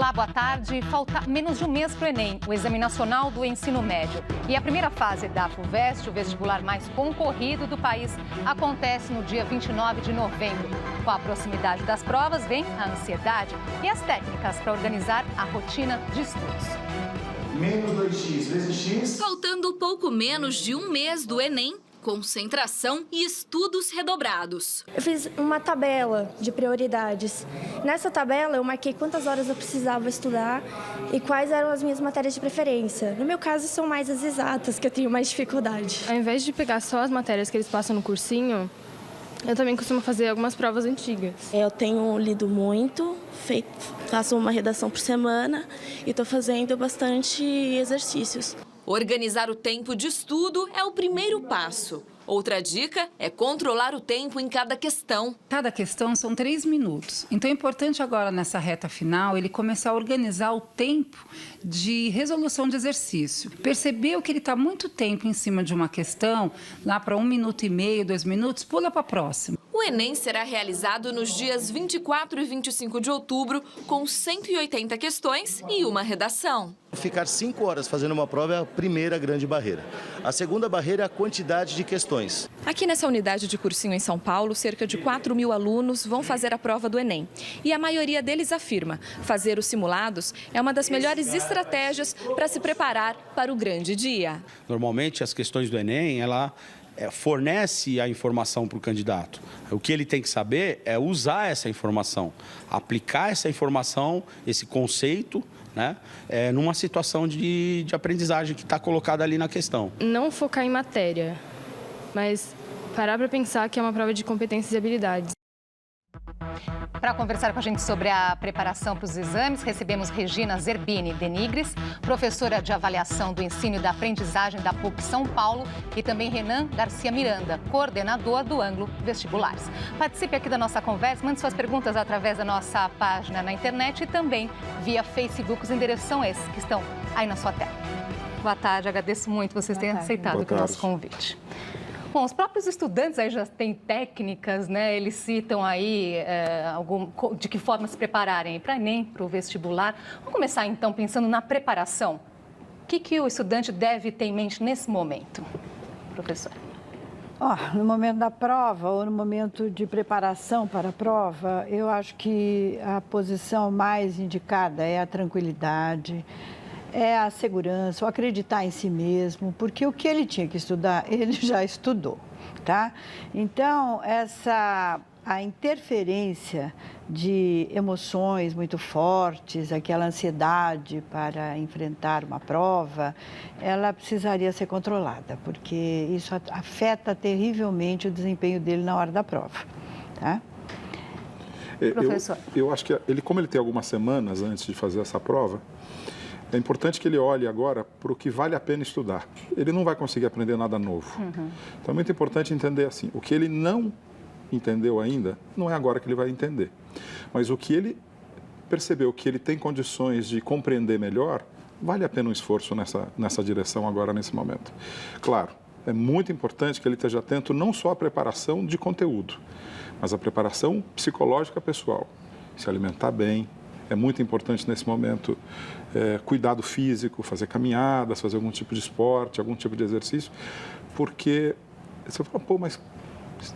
Olá, boa tarde. Falta menos de um mês para o Enem, o Exame Nacional do Ensino Médio. E a primeira fase da FUVEST, o vestibular mais concorrido do país, acontece no dia 29 de novembro. Com a proximidade das provas, vem a ansiedade e as técnicas para organizar a rotina de estudos. Menos 2x vezes x. Faltando pouco menos de um mês do Enem, concentração e estudos redobrados. Eu fiz uma tabela de prioridades. Nessa tabela eu marquei quantas horas eu precisava estudar e quais eram as minhas matérias de preferência. No meu caso, são mais as exatas que eu tenho mais dificuldade. Ao invés de pegar só as matérias que eles passam no cursinho, eu também costumo fazer algumas provas antigas. Eu tenho lido muito, faço uma redação por semana e estou fazendo bastante exercícios. Organizar o tempo de estudo é o primeiro passo. Outra dica é controlar o tempo em cada questão. Cada questão são 3 minutos. Então é importante agora, nessa reta final, ele começar a organizar o tempo de resolução de exercício. Percebeu que ele está muito tempo em cima de uma questão, lá para 1 minuto e meio, 2 minutos, pula para a próxima. O Enem será realizado nos dias 24 e 25 de outubro, com 180 questões e uma redação. Ficar 5 horas fazendo uma prova é a primeira grande barreira. A segunda barreira é a quantidade de questões. Aqui nessa unidade de cursinho em São Paulo, cerca de 4.000 alunos vão fazer a prova do Enem. E a maioria deles afirma, fazer os simulados é uma das melhores estratégias para se preparar para o grande dia. Normalmente, as questões do Enem, ela fornece a informação para o candidato. O que ele tem que saber é usar essa informação, aplicar essa informação, esse conceito, né, numa situação de aprendizagem que está colocada ali na questão. Não focar em matéria, mas parar para pensar que é uma prova de competências e habilidades. Para conversar com a gente sobre a preparação para os exames, recebemos Regina Zerbini Denigres, professora de avaliação do ensino e da aprendizagem da PUC São Paulo, e também Renan Garcia Miranda, coordenador do Ângulo Vestibulares. Participe aqui da nossa conversa, mande suas perguntas através da nossa página na internet e também via Facebook. Os endereços são esses que estão aí na sua tela. Boa tarde, agradeço muito vocês terem aceitado o nosso convite. Bom, os próprios estudantes aí já têm técnicas, né? Eles citam aí de que forma se prepararem para o Enem, para o vestibular. Vamos começar então pensando na preparação. O que o estudante deve ter em mente nesse momento, professor? No momento da prova ou no momento de preparação para a prova, eu acho que a posição mais indicada é a tranquilidade, é a segurança, o acreditar em si mesmo, porque o que ele tinha que estudar, ele já estudou, tá? Então, a interferência de emoções muito fortes, aquela ansiedade para enfrentar uma prova, ela precisaria ser controlada, porque isso afeta terrivelmente o desempenho dele na hora da prova, tá? Professor. Eu acho que como ele tem algumas semanas antes de fazer essa prova, é importante que ele olhe agora para o que vale a pena estudar. Ele não vai conseguir aprender nada novo. Então é muito importante entender assim, o que ele não entendeu ainda, não é agora que ele vai entender. Mas o que ele percebeu que ele tem condições de compreender melhor, vale a pena um esforço nessa direção agora, nesse momento. Claro, é muito importante que ele esteja atento não só à preparação de conteúdo, mas à preparação psicológica pessoal. Se alimentar bem. É muito importante nesse momento cuidado físico, fazer caminhadas, fazer algum tipo de esporte, algum tipo de exercício, porque você fala, mas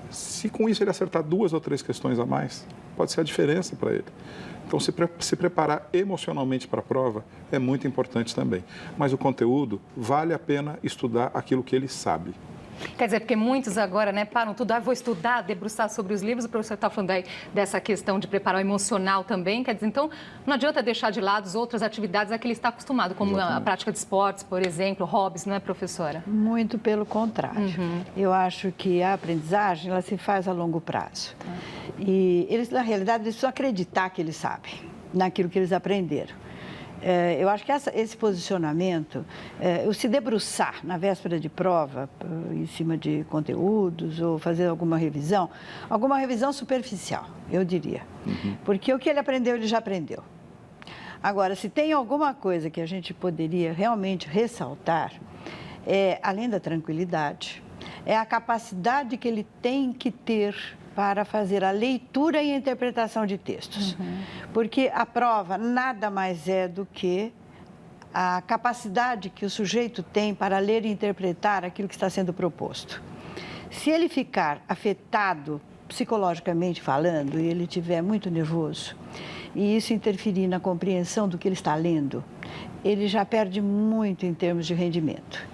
se com isso ele acertar 2 ou 3 questões a mais, pode ser a diferença para ele. Então, se preparar emocionalmente para a prova é muito importante também. Mas o conteúdo, vale a pena estudar aquilo que ele sabe. Quer dizer, porque muitos agora, né, param tudo, vou estudar, debruçar sobre os livros, o professor está falando aí dessa questão de preparar o emocional também, quer dizer, então não adianta deixar de lado as outras atividades a que ele está acostumado, como a prática de esportes, por exemplo, hobbies, não é, professora? Muito pelo contrário. Eu acho que a aprendizagem, ela se faz a longo prazo. E eles, na realidade, eles precisam acreditar que eles sabem, naquilo que eles aprenderam. Eu acho que esse posicionamento, o se debruçar na véspera de prova, em cima de conteúdos, ou fazer alguma revisão superficial, eu diria. Porque o que ele aprendeu, ele já aprendeu. Agora, se tem alguma coisa que a gente poderia realmente ressaltar, além da tranquilidade, é a capacidade que ele tem que ter para fazer a leitura e a interpretação de textos. Porque a prova nada mais é do que a capacidade que o sujeito tem para ler e interpretar aquilo que está sendo proposto. Se ele ficar afetado, psicologicamente falando, e ele estiver muito nervoso, e isso interferir na compreensão do que ele está lendo, ele já perde muito em termos de rendimento.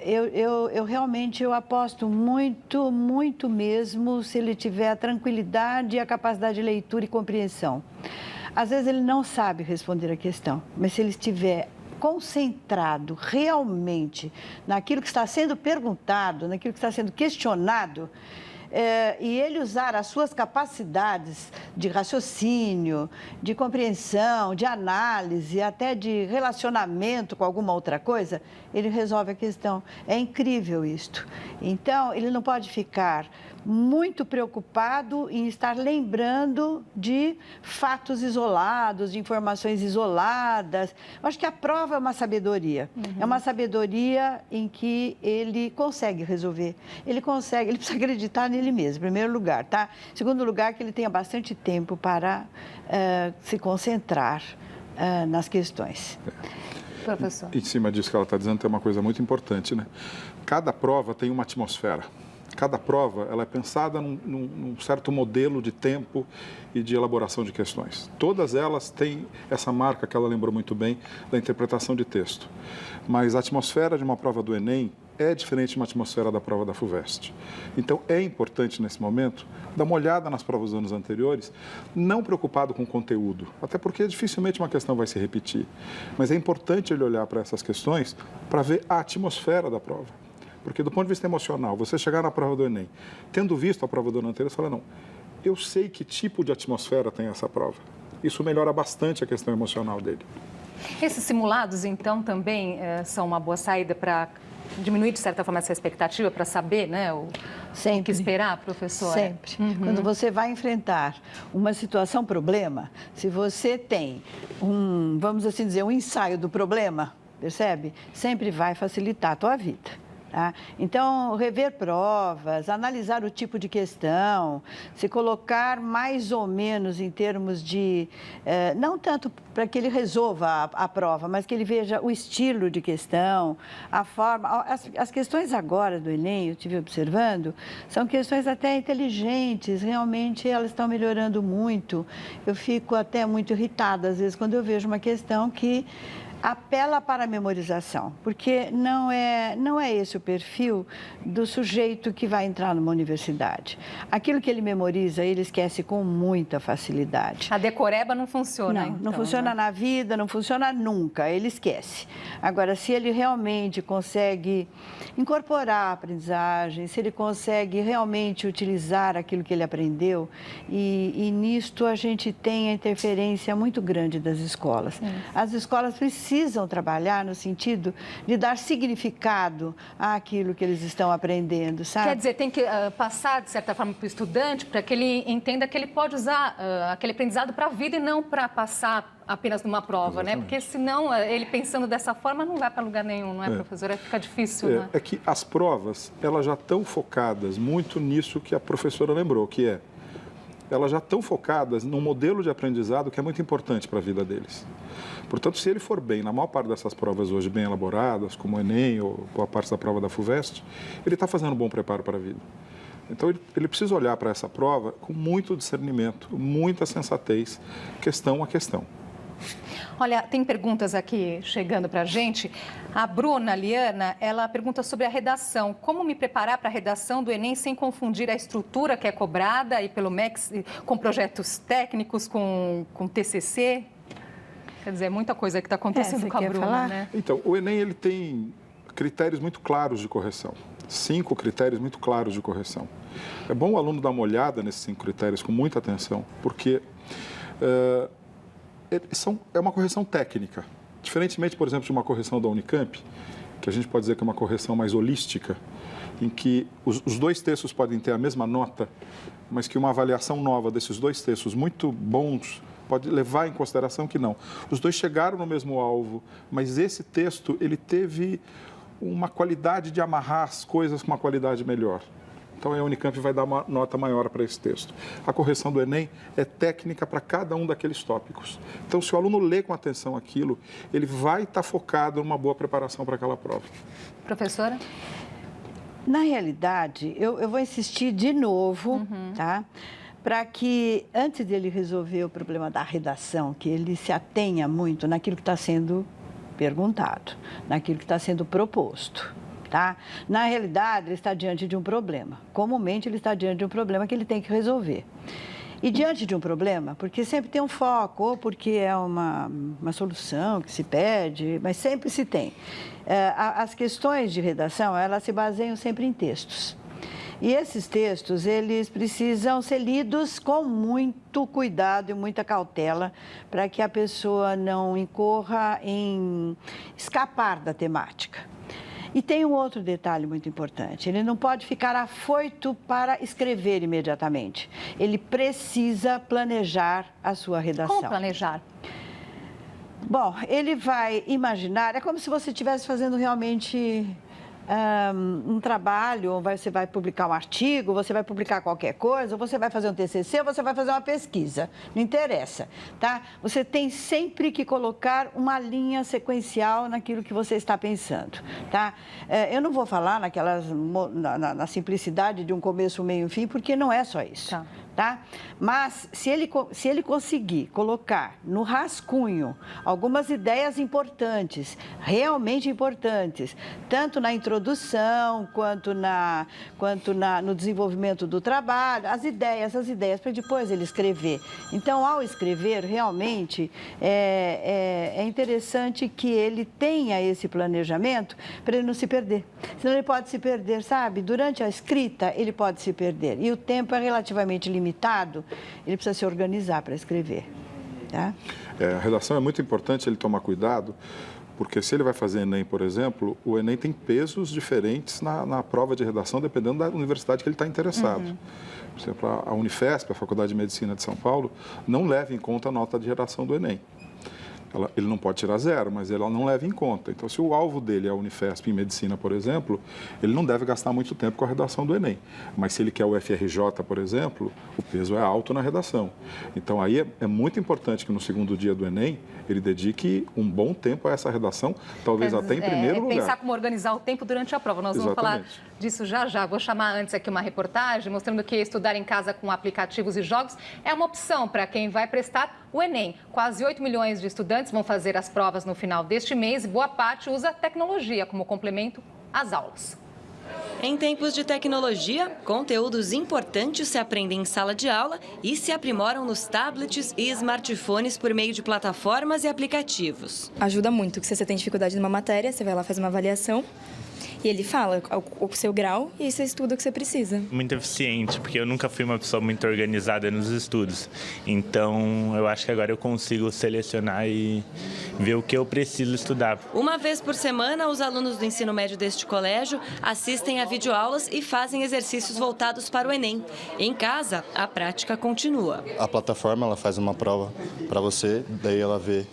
Eu realmente aposto muito mesmo se ele tiver a tranquilidade e a capacidade de leitura e compreensão. Às vezes ele não sabe responder a questão, mas se ele estiver concentrado realmente naquilo que está sendo perguntado, naquilo que está sendo questionado, e ele usar as suas capacidades de raciocínio, de compreensão, de análise, até de relacionamento com alguma outra coisa, ele resolve a questão. É incrível isto. Então, ele não pode ficar muito preocupado em estar lembrando de fatos isolados, de informações isoladas. Eu acho que a prova é uma sabedoria. É uma sabedoria em que ele consegue resolver. Ele precisa acreditar nele mesmo, em primeiro lugar, tá? Em segundo lugar, que ele tenha bastante tempo para se concentrar nas questões. Professor. Em cima disso que ela está dizendo, tem uma coisa muito importante, né? Cada prova tem uma atmosfera. Cada prova ela é pensada num certo modelo de tempo e de elaboração de questões. Todas elas têm essa marca que ela lembrou muito bem da interpretação de texto. Mas a atmosfera de uma prova do Enem é diferente de uma atmosfera da prova da FUVEST. Então, é importante, nesse momento, dar uma olhada nas provas dos anos anteriores, não preocupado com o conteúdo, até porque dificilmente uma questão vai se repetir. Mas é importante ele olhar para essas questões para ver a atmosfera da prova. Porque, do ponto de vista emocional, você chegar na prova do Enem, tendo visto a prova do ano anterior, você fala, não, eu sei que tipo de atmosfera tem essa prova. Isso melhora bastante a questão emocional dele. Esses simulados, então, também são uma boa saída para diminuir, de certa forma, essa expectativa, para saber, né, o que esperar, professora? Sempre. Quando você vai enfrentar uma situação problema, se você tem vamos assim dizer, um ensaio do problema, percebe? Sempre vai facilitar a tua vida. Tá? Então, rever provas, analisar o tipo de questão, se colocar mais ou menos em termos de, não tanto para que ele resolva a prova, mas que ele veja o estilo de questão, a forma. As questões agora do Enem, eu estive observando, são questões até inteligentes, realmente elas estão melhorando muito. Eu fico até muito irritada, às vezes, quando eu vejo uma questão que apela para a memorização, porque não é esse o perfil do sujeito que vai entrar numa universidade. Aquilo que ele memoriza, ele esquece com muita facilidade. A decoreba não funciona, não funciona, né? Na vida, não funciona nunca, ele esquece. Agora, se ele realmente consegue incorporar a aprendizagem, se ele consegue realmente utilizar aquilo que ele aprendeu, e nisto a gente tem a interferência muito grande das escolas. As escolas precisam trabalhar no sentido de dar significado àquilo que eles estão aprendendo, sabe? Quer dizer, tem que passar, de certa forma, para o estudante, para que ele entenda que ele pode usar aquele aprendizado para a vida e não para passar apenas numa prova, né? Porque senão, ele pensando dessa forma, não vai para lugar nenhum, não é, professora? Fica difícil, né? É que as provas, elas já estão focadas muito nisso que a professora lembrou, que é, elas já estão focadas num modelo de aprendizado que é muito importante para a vida deles. Portanto, se ele for bem na maior parte dessas provas hoje bem elaboradas, como o Enem ou a parte da prova da FUVEST, ele está fazendo um bom preparo para a vida. Então, ele precisa olhar para essa prova com muito discernimento, muita sensatez, questão a questão. Olha, tem perguntas aqui chegando para a gente. A Bruna Liana, ela pergunta sobre a redação. Como me preparar para a redação do Enem sem confundir a estrutura que é cobrada aí pelo MEC com projetos técnicos, com TCC? Quer dizer, muita coisa que está acontecendo com a Bruna, né? Então, o Enem ele tem critérios muito claros de correção. 5 critérios muito claros de correção. É bom o aluno dar uma olhada nesses 5 critérios com muita atenção, porque é uma correção técnica. Diferentemente, por exemplo, de uma correção da Unicamp, que a gente pode dizer que é uma correção mais holística, em que os 2 textos podem ter a mesma nota, mas que uma avaliação nova desses 2 textos muito bons pode levar em consideração que não. Os 2 chegaram no mesmo alvo, mas esse texto ele teve uma qualidade de amarrar as coisas com uma qualidade melhor. Então a Unicamp vai dar uma nota maior para esse texto. A correção do Enem é técnica para cada um daqueles tópicos. Então, se o aluno lê com atenção aquilo, ele vai estar focado numa boa preparação para aquela prova. Professora? Na realidade, eu vou insistir de novo, tá? Para que, antes dele resolver o problema da redação, que ele se atenha muito naquilo que está sendo perguntado, naquilo que está sendo proposto. Tá? Na realidade, ele está diante de um problema. Comumente, ele está diante de um problema que ele tem que resolver. E diante de um problema, porque sempre tem um foco, ou porque é uma solução que se pede, mas sempre se tem. As questões de redação, elas se baseiam sempre em textos. E esses textos, eles precisam ser lidos com muito cuidado e muita cautela para que a pessoa não incorra em escapar da temática. E tem um outro detalhe muito importante, ele não pode ficar afoito para escrever imediatamente. Ele precisa planejar a sua redação. Como planejar? Bom, ele vai imaginar, é como se você estivesse fazendo realmente um trabalho, ou você vai publicar um artigo, você vai publicar qualquer coisa, ou você vai fazer um TCC, ou você vai fazer uma pesquisa, não interessa, tá? Você tem sempre que colocar uma linha sequencial naquilo que você está pensando, tá? Eu não vou falar na simplicidade de um começo, um meio e um fim, porque não é só isso. Tá? Mas, se ele conseguir colocar no rascunho algumas ideias importantes, realmente importantes, tanto na introdução, quanto no desenvolvimento do trabalho, as ideias, para depois ele escrever. Então, ao escrever, realmente, é interessante que ele tenha esse planejamento para ele não se perder. Senão ele pode se perder, sabe? Durante a escrita, ele pode se perder. E o tempo é relativamente limitado. Ele precisa se organizar para escrever. Tá? A redação é muito importante ele tomar cuidado, porque se ele vai fazer Enem, por exemplo, o Enem tem pesos diferentes na prova de redação, dependendo da universidade que ele está interessado. Por exemplo, a Unifesp, a Faculdade de Medicina de São Paulo, não leva em conta a nota de redação do Enem. Ele não pode tirar 0, mas ela não leva em conta. Então, se o alvo dele é a Unifesp em medicina, por exemplo, ele não deve gastar muito tempo com a redação do Enem. Mas se ele quer o FRJ, por exemplo, o peso é alto na redação. Então, aí é muito importante que no segundo dia do Enem, ele dedique um bom tempo a essa redação, talvez até em primeiro lugar. Pensar como organizar o tempo durante a prova. Nós vamos falar disso já. Vou chamar antes aqui uma reportagem mostrando que estudar em casa com aplicativos e jogos é uma opção para quem vai prestar o Enem. Quase 8 milhões de estudantes vão fazer as provas no final deste mês e boa parte usa tecnologia como complemento às aulas. Em tempos de tecnologia, conteúdos importantes se aprendem em sala de aula e se aprimoram nos tablets e smartphones por meio de plataformas e aplicativos. Ajuda muito, que se você tem dificuldade numa matéria, você vai lá fazer uma avaliação e ele fala o seu grau e você estuda o que você precisa. Muito eficiente, porque eu nunca fui uma pessoa muito organizada nos estudos. Então, eu acho que agora eu consigo selecionar e ver o que eu preciso estudar. Uma vez por semana, os alunos do ensino médio deste colégio assistem a videoaulas e fazem exercícios voltados para o Enem. Em casa, a prática continua. A plataforma ela faz uma prova para você, daí ela vê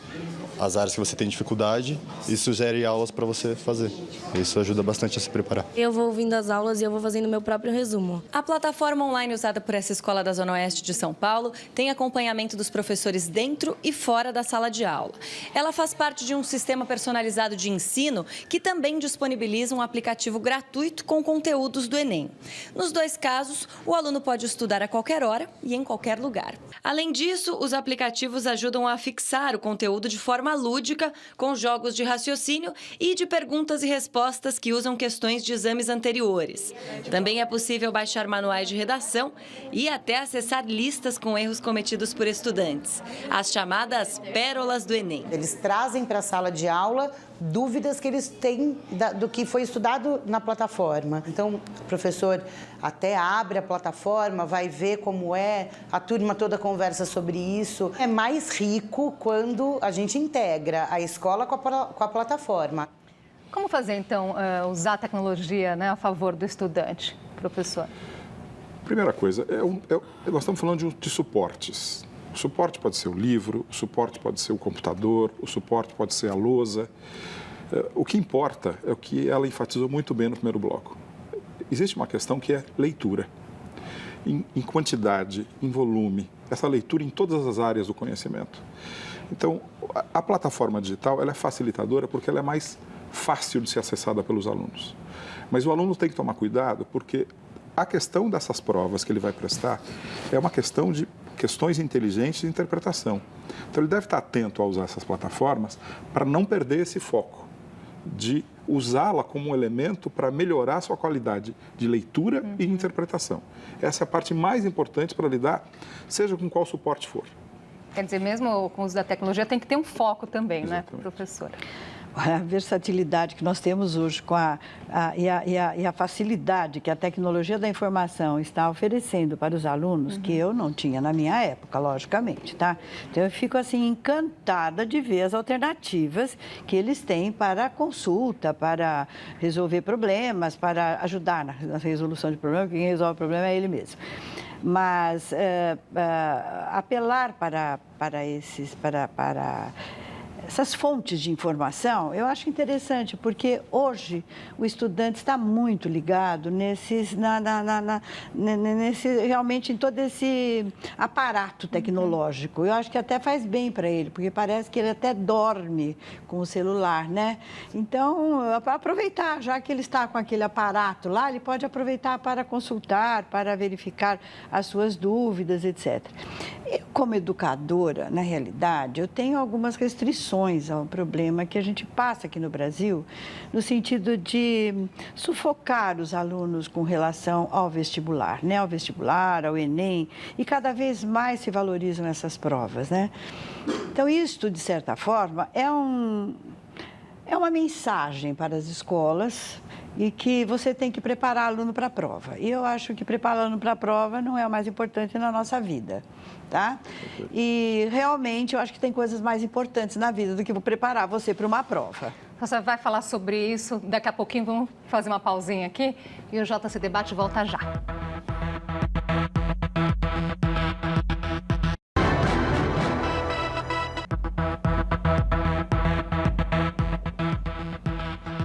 as áreas que você tem dificuldade e sugere aulas para você fazer. Isso ajuda bastante a se preparar. Eu vou ouvindo as aulas e eu vou fazendo o meu próprio resumo. A plataforma online usada por essa escola da Zona Oeste de São Paulo tem acompanhamento dos professores dentro e fora da sala de aula. Ela faz parte de um sistema personalizado de ensino que também disponibiliza um aplicativo gratuito com conteúdos do Enem. Nos dois casos, o aluno pode estudar a qualquer hora e em qualquer lugar. Além disso, os aplicativos ajudam a fixar o conteúdo de forma lúdica, com jogos de raciocínio e de perguntas e respostas que usam questões de exames anteriores. Também é possível baixar manuais de redação e até acessar listas com erros cometidos por estudantes, as chamadas pérolas do Enem. Eles trazem para a sala de aula dúvidas que eles têm do que foi estudado na plataforma. Então, o professor até abre a plataforma, vai ver como é, a turma toda conversa sobre isso. É mais rico quando a gente integra a escola com a plataforma. Como fazer, então, usar a tecnologia, né, a favor do estudante, professor? Primeira coisa, nós estamos falando de suportes. O suporte pode ser o livro, o suporte pode ser o computador, o suporte pode ser a lousa. O que importa é o que ela enfatizou muito bem no primeiro bloco. existe uma questão que é leitura. Em quantidade, em volume, essa leitura em todas as áreas do conhecimento. Então, a plataforma digital ela é facilitadora porque ela é mais fácil de ser acessada pelos alunos. Mas o aluno tem que tomar cuidado porque a questão dessas provas que ele vai prestar é uma questão de questões inteligentes de interpretação. Então, ele deve estar atento a usar essas plataformas para não perder esse foco de usá-la como um elemento para melhorar a sua qualidade de leitura e interpretação. Essa é a parte mais importante para lidar, seja com qual suporte for. Quer dizer, mesmo com o uso da tecnologia, tem que ter um foco também, Exatamente. né, professora? A versatilidade que nós temos hoje e a facilidade que a tecnologia da informação está oferecendo para os alunos, que eu não tinha na minha época, logicamente, tá? Então, eu fico, assim, encantada de ver as alternativas que eles têm para consulta, para resolver problemas, para ajudar na resolução de problemas. Quem resolve o problema é ele mesmo. Mas apelar para essas fontes de informação, eu acho interessante, porque hoje o estudante está muito ligado realmente em todo esse aparato tecnológico. Eu acho que até faz bem para ele, porque parece que ele até dorme com o celular, né? Então, para aproveitar, já que ele está com aquele aparato lá, ele pode aproveitar para consultar, para verificar as suas dúvidas, etc. Eu, como educadora, na realidade, eu tenho algumas restrições ao problema que a gente passa aqui no Brasil, no sentido de sufocar os alunos com relação ao vestibular, né? Ao vestibular, ao Enem, e cada vez mais se valorizam essas provas, né? Então, isto, de certa forma, é uma mensagem para as escolas e que você tem que preparar aluno para a prova. E eu acho que preparar aluno para a prova não é o mais importante na nossa vida, tá? E realmente eu acho que tem coisas mais importantes na vida do que preparar você para uma prova. Você vai falar sobre isso daqui a pouquinho, vamos fazer uma pausinha aqui e o JC Debate volta já.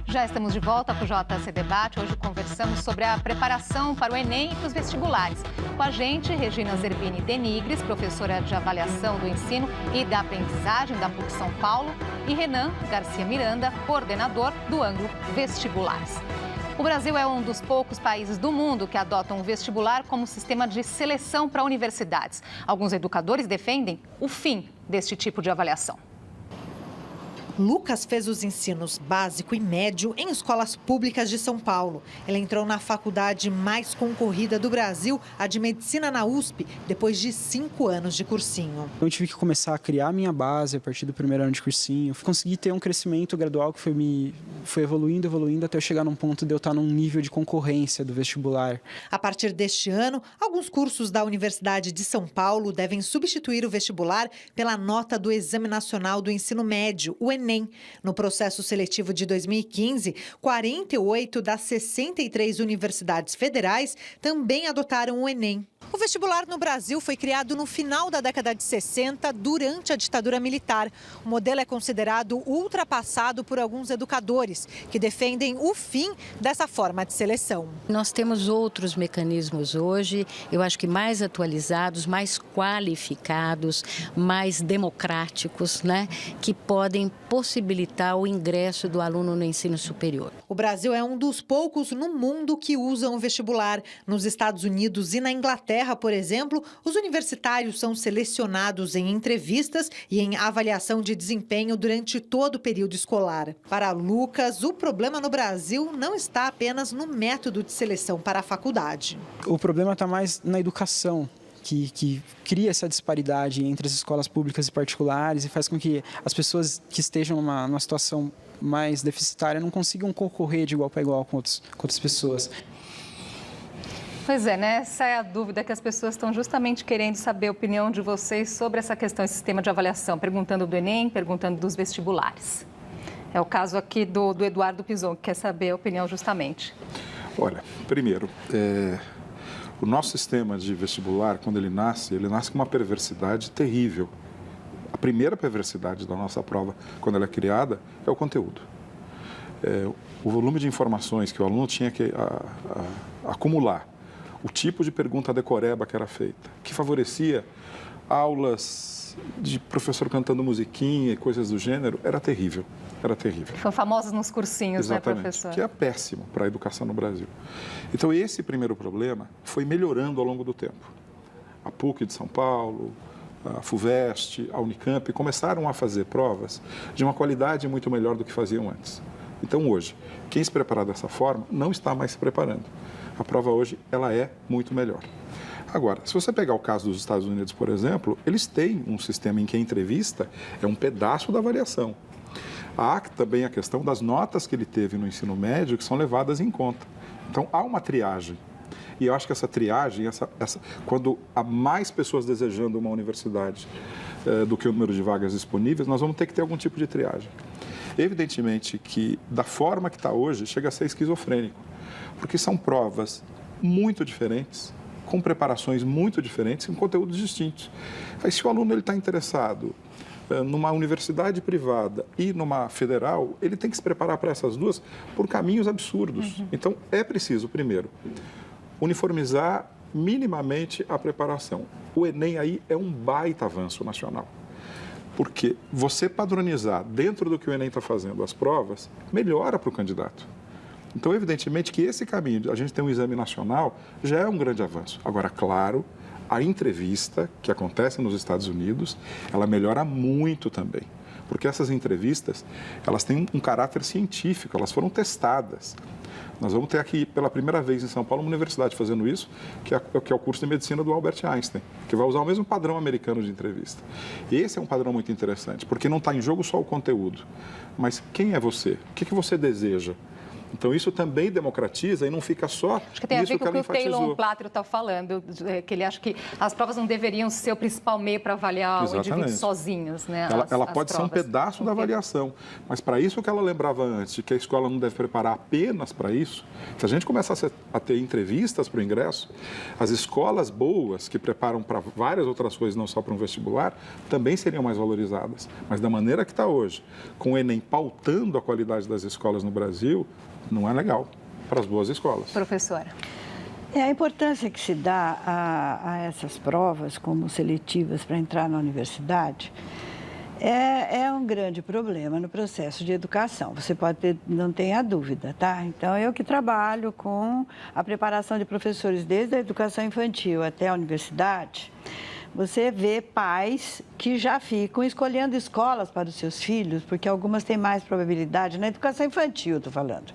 Já estamos de volta para o JC Debate. Hoje conversamos sobre a preparação para o Enem e para os vestibulares. Com a gente, Regina Zerbini Denigres, professora de avaliação do ensino e da aprendizagem da PUC São Paulo, e Renan Garcia Miranda, coordenador do ângulo Vestibulares. O Brasil é um dos poucos países do mundo que adotam o vestibular como sistema de seleção para universidades. Alguns educadores defendem o fim deste tipo de avaliação. Lucas fez os ensinos básico e médio em escolas públicas de São Paulo. Ele entrou na faculdade mais concorrida do Brasil, a de Medicina na USP, depois de 5 anos de cursinho. Eu tive que começar a criar a minha base a partir do primeiro ano de cursinho. Consegui ter um crescimento gradual que foi evoluindo até eu chegar num ponto de eu estar num nível de concorrência do vestibular. A partir deste ano, alguns cursos da Universidade de São Paulo devem substituir o vestibular pela nota do Exame Nacional do Ensino Médio, o Enem. No processo seletivo de 2015, 48 das 63 universidades federais também adotaram o Enem. O vestibular no Brasil foi criado no final da década de 60, durante a ditadura militar. O modelo é considerado ultrapassado por alguns educadores, que defendem o fim dessa forma de seleção. Nós temos outros mecanismos hoje, eu acho que mais atualizados, mais qualificados, mais democráticos, né, que podem possibilitar o ingresso do aluno no ensino superior. O Brasil é um dos poucos no mundo que usam o vestibular. Nos Estados Unidos e na Inglaterra, por exemplo, os universitários são selecionados em entrevistas e em avaliação de desempenho durante todo o período escolar. Para Lucas, o problema no Brasil não está apenas no método de seleção para a faculdade. O problema está mais na educação, que cria essa disparidade entre as escolas públicas e particulares e faz com que as pessoas que estejam numa situação mais deficitária não consigam concorrer de igual para igual com outras pessoas. Pois é, né? Essa é a dúvida que as pessoas estão justamente querendo saber a opinião de vocês sobre essa questão, esse sistema de avaliação, perguntando do Enem, perguntando dos vestibulares. É o caso aqui do Eduardo Pison, que quer saber a opinião justamente. Olha, primeiro, o nosso sistema de vestibular, quando ele nasce com uma perversidade terrível. A primeira perversidade da nossa prova, quando ela é criada, é o conteúdo. o volume de informações que o aluno tinha que acumular, o tipo de pergunta decoreba que era feita, que favorecia aulas de professor cantando musiquinha e coisas do gênero, era terrível. Era terrível. Foram famosos nos cursinhos, exatamente, né, professor? Que é péssimo para a educação no Brasil. Então, esse primeiro problema foi melhorando ao longo do tempo. A PUC de São Paulo, a FUVEST, a Unicamp começaram a fazer provas de uma qualidade muito melhor do que faziam antes. Então, hoje, quem se preparar dessa forma não está mais se preparando. A prova hoje, ela é muito melhor. Agora, se você pegar o caso dos Estados Unidos, por exemplo, eles têm um sistema em que a entrevista é um pedaço da avaliação. Há também a questão das notas que ele teve no ensino médio que são levadas em conta. Então, há uma triagem. E eu acho que essa triagem, quando há mais pessoas desejando uma universidade do que o número de vagas disponíveis, nós vamos ter que ter algum tipo de triagem. Evidentemente que, da forma que está hoje, chega a ser esquizofrênico, porque são provas muito diferentes, com preparações muito diferentes, com conteúdos distintos. Aí, se o aluno está interessado numa universidade privada e numa federal, ele tem que se preparar para essas duas por caminhos absurdos. Então, é preciso, primeiro, uniformizar minimamente a preparação. O Enem aí é um baita avanço nacional, porque você padronizar dentro do que o Enem está fazendo as provas, melhora para o candidato. Então, evidentemente que esse caminho, a gente tem um exame nacional, já é um grande avanço. Agora, claro, a entrevista que acontece nos Estados Unidos, ela melhora muito também, porque essas entrevistas, elas têm um caráter científico, elas foram testadas. Nós vamos ter aqui, pela primeira vez em São Paulo, uma universidade fazendo isso, que é o curso de medicina do Albert Einstein, que vai usar o mesmo padrão americano de entrevista. Esse é um padrão muito interessante, porque não está em jogo só o conteúdo, mas quem é você? O que você deseja? Então, isso também democratiza e não fica só acho que tem a ver com o que o Taylor Platero está falando, que ele acha que as provas não deveriam ser o principal meio para avaliar o indivíduo sozinhos, né? Ela pode ser um pedaço da avaliação, mas para isso que ela lembrava antes, de que a escola não deve preparar apenas para isso, se a gente começar a ter entrevistas para o ingresso, as escolas boas, que preparam para várias outras coisas, não só para um vestibular, também seriam mais valorizadas. Mas da maneira que está hoje, com o Enem pautando a qualidade das escolas no Brasil, não é legal para as boas escolas. Professora. A importância que se dá a essas provas como seletivas para entrar na universidade é um grande problema no processo de educação. Você pode ter, não tenha dúvida, tá? Então, eu que trabalho com a preparação de professores desde a educação infantil até a universidade, você vê pais que já ficam escolhendo escolas para os seus filhos, porque algumas têm mais probabilidade, na educação infantil, estou falando,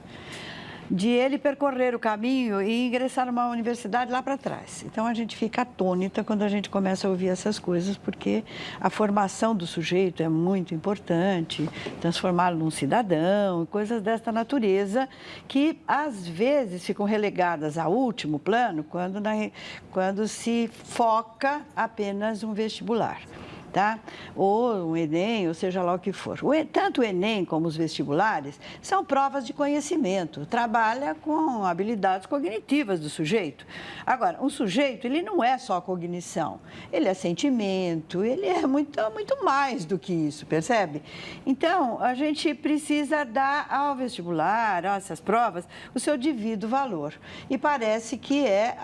de ele percorrer o caminho e ingressar numa universidade lá para trás. Então, a gente fica atônita quando a gente começa a ouvir essas coisas, porque a formação do sujeito é muito importante, transformá-lo num cidadão, coisas desta natureza, que às vezes ficam relegadas a último plano quando se foca apenas um vestibular. Tá? Ou o Enem, ou seja lá o que for. Tanto o Enem como os vestibulares são provas de conhecimento, trabalha com habilidades cognitivas do sujeito. Agora, um sujeito, ele não é só cognição, ele é sentimento, ele é muito mais do que isso, percebe? Então, a gente precisa dar ao vestibular, a essas provas, o seu devido valor. E parece que é,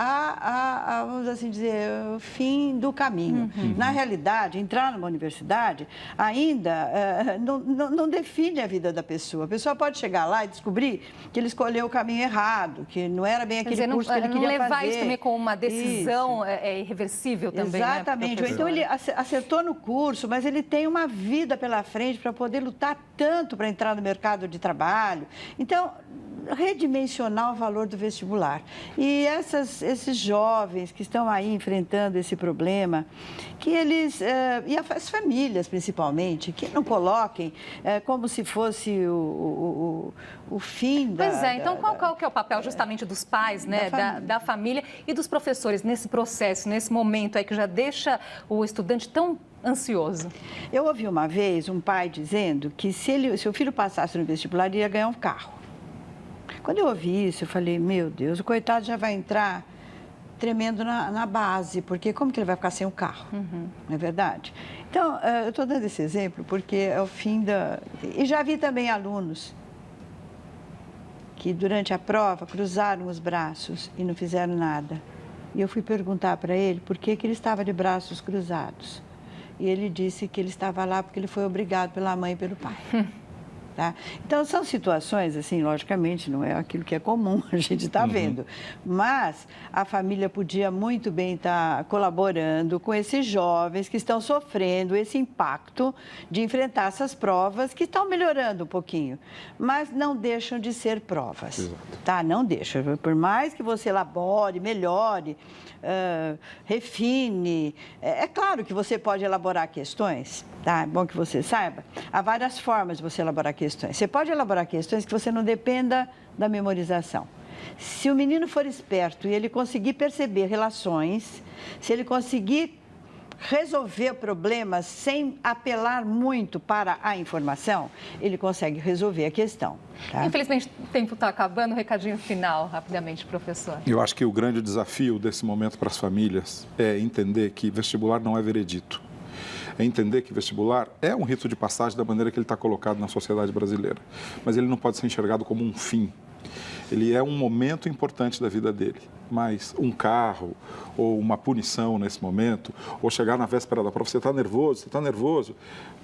vamos assim dizer, o fim do caminho. Na realidade, entrar numa universidade ainda não define a vida da pessoa. A pessoa pode chegar lá e descobrir que ele escolheu o caminho errado, que não era bem aquele curso que ele queria fazer. Não levar isso também como uma decisão irreversível também, exatamente. Né, então, ele acertou no curso, mas ele tem uma vida pela frente para poder lutar tanto para entrar no mercado de trabalho. Então, redimensionar o valor do vestibular. E esses jovens que estão aí enfrentando esse problema, que eles, e as famílias principalmente, que não coloquem como se fosse o fim da... Pois é, então qual que é o papel justamente dos pais, né, da família e dos professores nesse processo, nesse momento aí que já deixa o estudante tão ansioso? Eu ouvi uma vez um pai dizendo que se o filho passasse no vestibular, ele ia ganhar um carro. Quando eu ouvi isso, eu falei, meu Deus, o coitado já vai entrar tremendo na base, porque como que ele vai ficar sem o carro? Não é verdade? Então, eu estou dando esse exemplo porque é o fim da... E já vi também alunos que durante a prova cruzaram os braços e não fizeram nada. E eu fui perguntar para ele por que ele estava de braços cruzados. E ele disse que ele estava lá porque ele foi obrigado pela mãe e pelo pai. Tá? Então, são situações, assim, logicamente, não é aquilo que é comum, a gente está vendo. Mas a família podia muito bem estar colaborando com esses jovens que estão sofrendo esse impacto de enfrentar essas provas que estão melhorando um pouquinho. Mas não deixam de ser provas, tá? Não deixam. Por mais que você elabore, melhore, refine, é claro que você pode elaborar questões, tá? É bom que você saiba. Há várias formas de você elaborar questões. Você pode elaborar questões que você não dependa da memorização. Se o menino for esperto e ele conseguir perceber relações, se ele conseguir resolver problemas sem apelar muito para a informação, ele consegue resolver a questão. Tá? Infelizmente, o tempo está acabando. Um recadinho final, rapidamente, professor. Eu acho que o grande desafio desse momento para as famílias é entender que vestibular não é veredito. É entender que vestibular é um rito de passagem da maneira que ele está colocado na sociedade brasileira. Mas ele não pode ser enxergado como um fim. Ele é um momento importante da vida dele. Mas um carro ou uma punição nesse momento, ou chegar na véspera da prova, você está nervoso,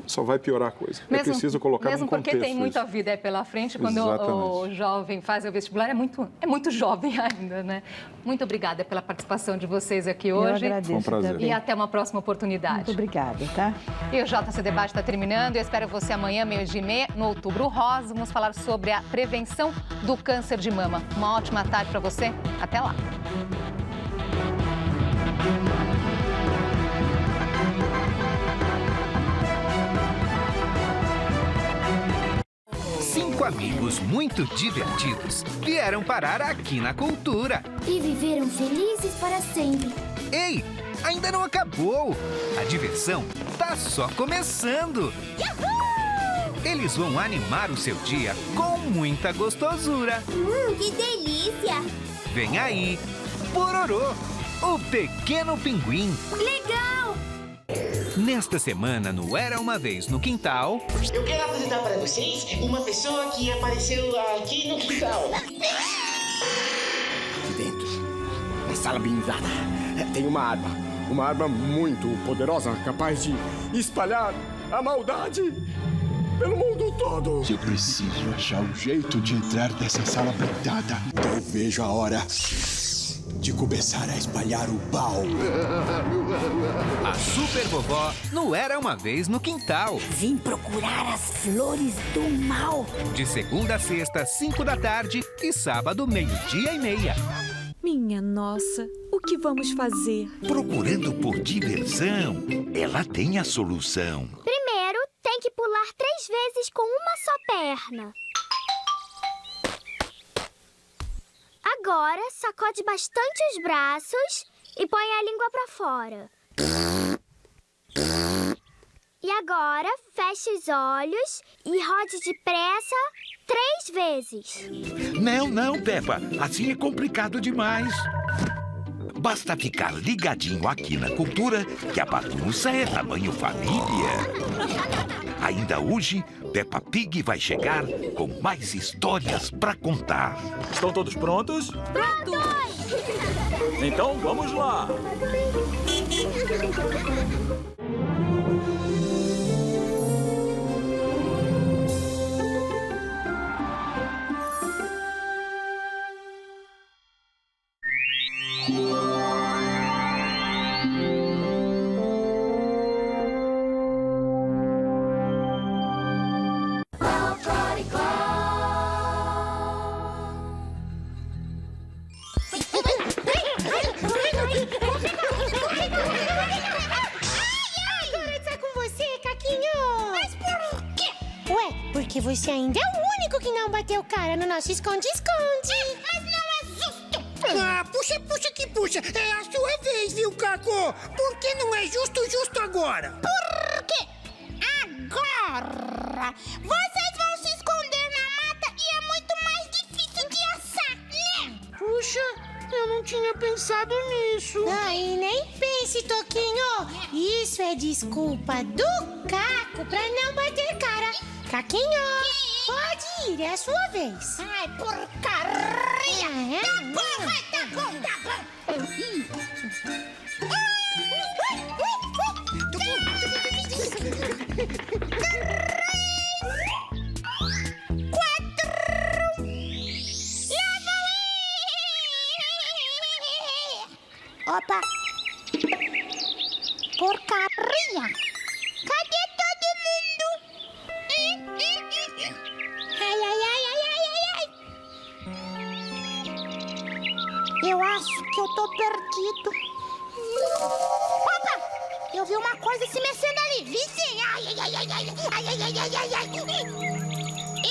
só vai piorar a coisa. É preciso colocar num contexto. Mesmo porque tem muita vida pela frente, quando o jovem faz o vestibular, é muito jovem ainda, né? Muito obrigada pela participação de vocês aqui hoje. Eu agradeço. Foi um prazer. E até uma próxima oportunidade. Muito obrigada, tá? E o JC Debate está terminando. Eu espero você amanhã, 12h30, no Outubro Rosa. Vamos falar sobre a prevenção do câncer de mama. Uma ótima tarde para você. Até lá. 5 amigos muito divertidos vieram parar aqui na Cultura. E viveram felizes para sempre. Ei, ainda não acabou! A diversão tá só começando! Yahoo! Eles vão animar o seu dia com muita gostosura. Que delícia! Vem aí, Pororô, o Pequeno Pinguim. Legal! Nesta semana, no Era Uma Vez no Quintal... Eu quero apresentar para vocês uma pessoa que apareceu aqui no quintal. Aqui dentro, na sala blindada, tem uma arma muito poderosa, capaz de espalhar a maldade pelo mundo todo. Eu preciso achar um jeito de entrar nessa sala blindada. Eu vejo a hora de começar a espalhar o mal. A Super Vovó no Era Uma Vez no Quintal. Vim procurar as flores do mal. De segunda a sexta, 5 da tarde e sábado, 12:30. Minha nossa, o que vamos fazer? Procurando por diversão, ela tem a solução. Primeiro, tem que pular 3 vezes com uma só perna. Agora, sacode bastante os braços e põe a língua pra fora. E agora, feche os olhos e rode depressa 3 vezes. Não, Peppa. Assim é complicado demais. Basta ficar ligadinho aqui na Cultura, que a bagunça é tamanho família. Ainda hoje, Peppa Pig vai chegar com mais histórias pra contar. Estão todos prontos? Prontos! Então, vamos lá! Porque você ainda é o único que não bateu cara no nosso esconde-esconde. Mas não é justo. Ah, puxa. É a sua vez, viu, Caco? Por que não é justo agora? Por quê? Agora vocês vão se esconder na mata e é muito mais difícil de achar, né? Puxa, eu não tinha pensado nisso. E nem pense, Toquinho. Isso é desculpa do Caco pra não bater cara. Caquinho! Pode ir, é a sua vez. Ai, porcaria! Tá bom, vai, tá bom, tá bom. Opa! Porcaria! Cadê todo mundo? Ai, ai, ai, ai, ai, ai. Eu acho que eu tô perdido. Opa! Eu vi uma coisa se mexendo ali. Vizinha! Ai, ai, ai, ai, ai, ai, ai, ai, ai, ai, ai.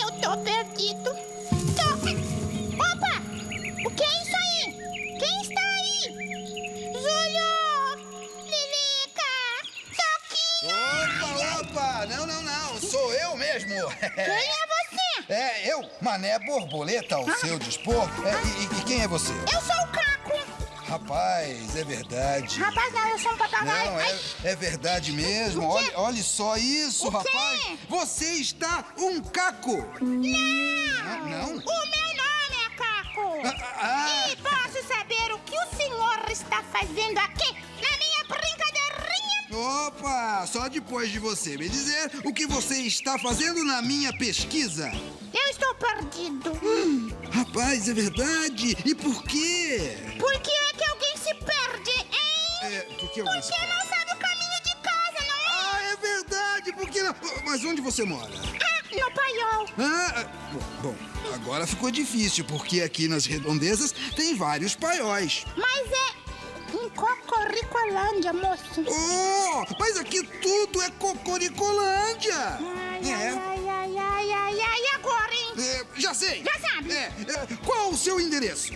Eu tô perdido. Opa! O que é isso aí? Quem está aí? Júlio! Lilica! Toquinho! Opa! Não. Sou eu mesmo. Quem é você? É, eu, Mané Borboleta, ao seu dispor. E quem é você? Eu sou o Caco. Rapaz, é verdade. Rapaz, não, eu sou um papagaio. Não, é verdade mesmo. Olha só isso, rapaz. Você está um caco. Não? O meu nome é Caco. E posso saber o que o senhor está fazendo aqui na minha brincadeirinha? Opa, só depois de você me dizer o que você está fazendo na minha pesquisa. Eu estou perdido. Rapaz, é verdade. E por quê? Por que é que alguém se perde, hein? Porque alguém se perde? não sabe o caminho de casa, não é? Ah, é verdade. Por que não? Mas onde você mora? No paiol. Bom, agora ficou difícil, porque aqui nas redondezas tem vários paióis. Mas é em Cocoricolândia, moço. Oh, mas aqui tudo é Cocoricolândia. Ai, agora, hein? Já sei. Já sabe. Qual o seu endereço?